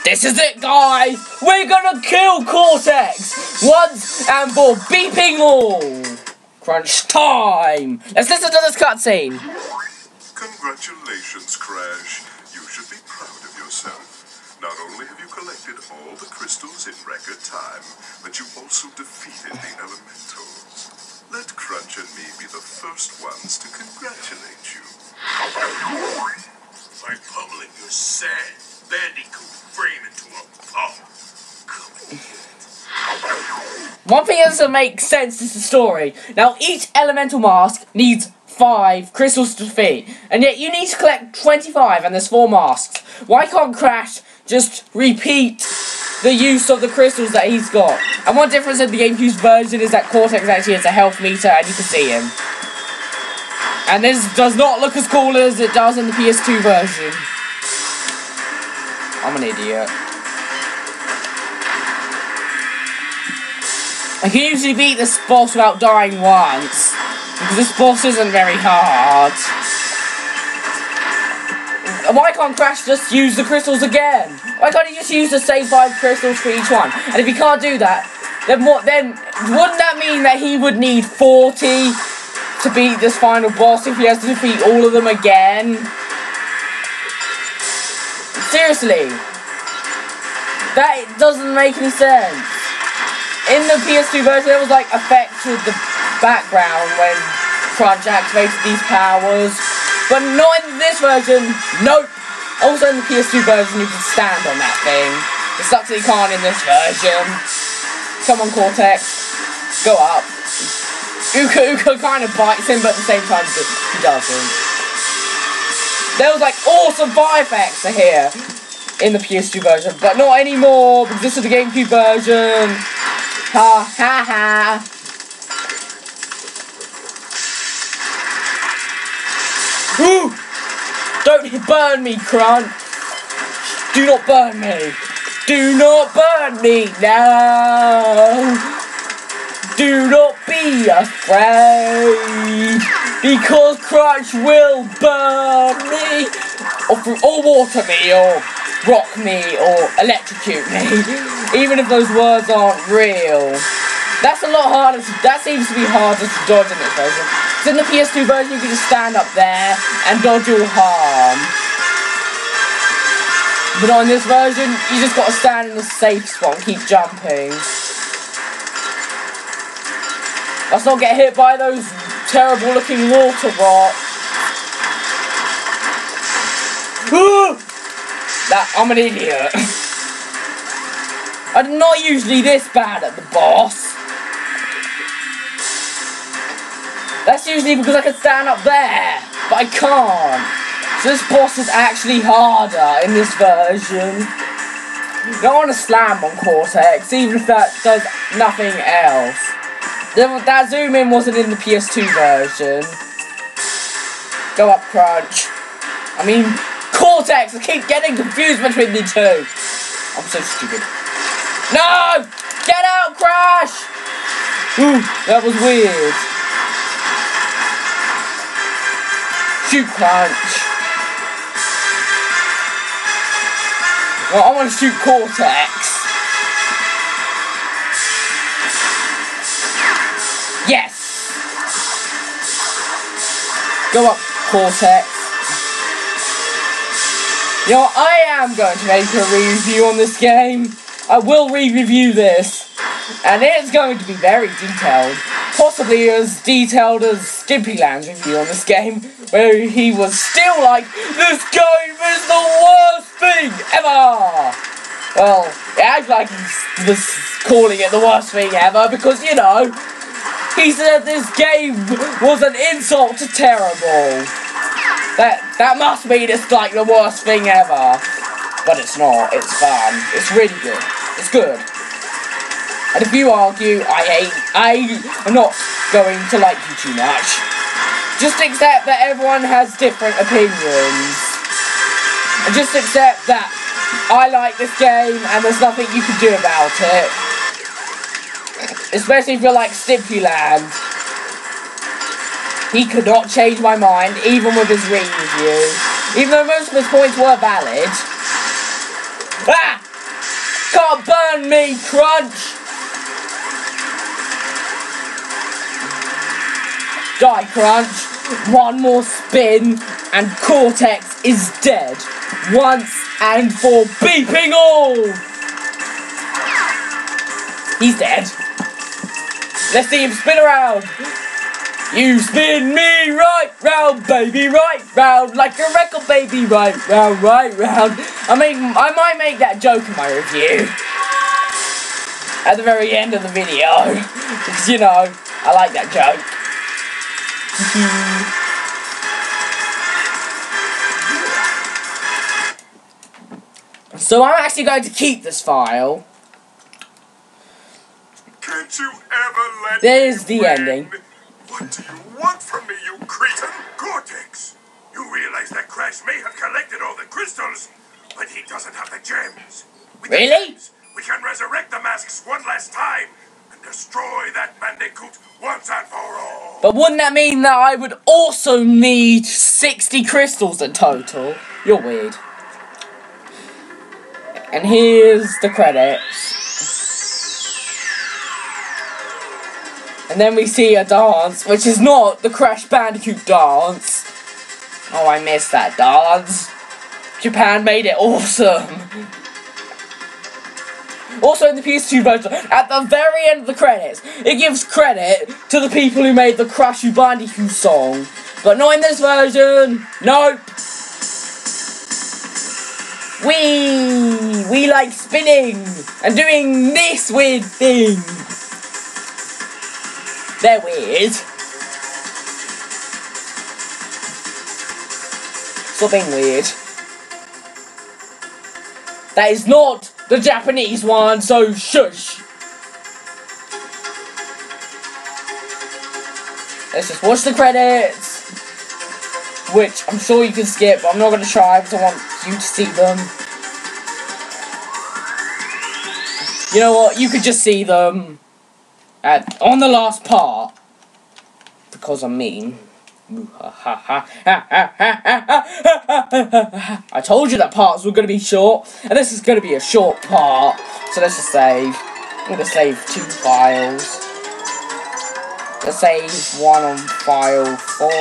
This is it, guys! We're gonna kill Cortex! Once and for beeping all! Crunch time! Let's listen to this cutscene! Congratulations, Crash. You should be proud of yourself. Not only have you collected all the crystals in record time, but you also defeated the elementals. Let Crunch and me be the first ones to congratulate you. By pummeling your sad Bandicoot frame into a pulp. One thing that doesn't make sense is the story. Now, each elemental mask needs 5 crystals to defeat, and yet you need to collect 25, and there's 4 masks. Why can't Crash just repeat the use of the crystals that he's got? And one difference in the GameCube's version is that Cortex actually has a health meter, and you can see him. And this does not look as cool as it does in the PS2 version. I'm an idiot. I can usually beat this boss without dying once, because this boss isn't very hard. Why can't Crash just use the crystals again? Why can't he just use the same 5 crystals for each one? And if he can't do that, then wouldn't that mean that he would need 40 to beat this final boss if he has to defeat all of them again? Seriously, that doesn't make any sense. In the PS2 version, there was like effects with the background when Crunch activated these powers, but not in this version. Nope. Also in the PS2 version, you can stand on that thing. It sucks that you can't in this version. Come on, Cortex, go up. Uka kind of bites him, but at the same time, he doesn't. There was like awesome fire effects here in the PS2 version, but not anymore because this is the GameCube version. Ha ha ha. Woo! Don't burn me, Crunch. Do not burn me. Do not burn me now. Do not be afraid, because Crunch will burn me, or water me, or rock me, or electrocute me, even if those words aren't real. That's a lot harder, that seems to be harder to dodge in this version. Because in the PS2 version you can just stand up there and dodge all harm. But on this version, you just gotta stand in a safe spot and keep jumping. Let's not get hit by those terrible looking water rocks. I'm an idiot. I'm not usually this bad at the boss. That's usually because I can stand up there, but I can't. So this boss is actually harder in this version. I don't want to slam on Cortex, even if that does nothing else. That zoom in wasn't in the PS2 version. Go up, Crunch. I mean, Cortex! I keep getting confused between the two. I'm so stupid. No! Get out, Crash! Ooh, that was weird. Shoot, Crunch. Well, I want to shoot Cortex. Yes! Go up, Cortex. You know, I am going to make a review on this game. I will re-review this. And it's going to be very detailed. Possibly as detailed as Stimpyland's review on this game, where he was still like, this game is the worst thing ever! Well, it acts like he was calling it the worst thing ever, because, you know, he said this game was an insult to terrible. That must mean it's like the worst thing ever. But it's not. It's fun. It's really good. It's good. And if you argue, I'm not going to like you too much. Just accept that everyone has different opinions. And just accept that I like this game and there's nothing you can do about it. Especially if you're like Stimpyland. He could not change my mind, even with his ring review. Even though most of his points were valid. Ah! Can't burn me, Crunch! Die, Crunch! One more spin, and Cortex is dead. Once and for beeping all! He's dead. Let's see him spin around. You spin me right round, baby, right round, like a record, baby, right round, right round. I might make that joke in my review at the very end of the video, because, you know, I like that joke. So I'm actually going to keep this file. Can't you ever let There's me the win? ending. What do you want from me, you cretin? Cortex, you realize that Crash may have collected all the crystals, but he doesn't have the gems. With the Really? gems, we can resurrect the masks one last time and destroy that Bandicoot once and for all. But wouldn't that mean that I would also need 60 crystals in total? You're weird. And here's the credits. And then we see a dance, which is not the Crash Bandicoot dance. Oh, I missed that dance. Japan made it awesome. Also in the PS2 version, at the very end of the credits, it gives credit to the people who made the Crash Bandicoot song. But not in this version. Nope. We like spinning and doing this weird thing. They're weird. Stop being weird. That is not the Japanese one, so shush. Let's just watch the credits, which I'm sure you can skip, but I'm not going to try because I want you to see them. You know what? You could just see them on the last part, because I'm mean. I told you that parts were going to be short, and this is going to be a short part, so let's just save. I'm going to save 2 files. Let's save one on file 4.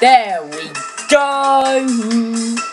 There we go!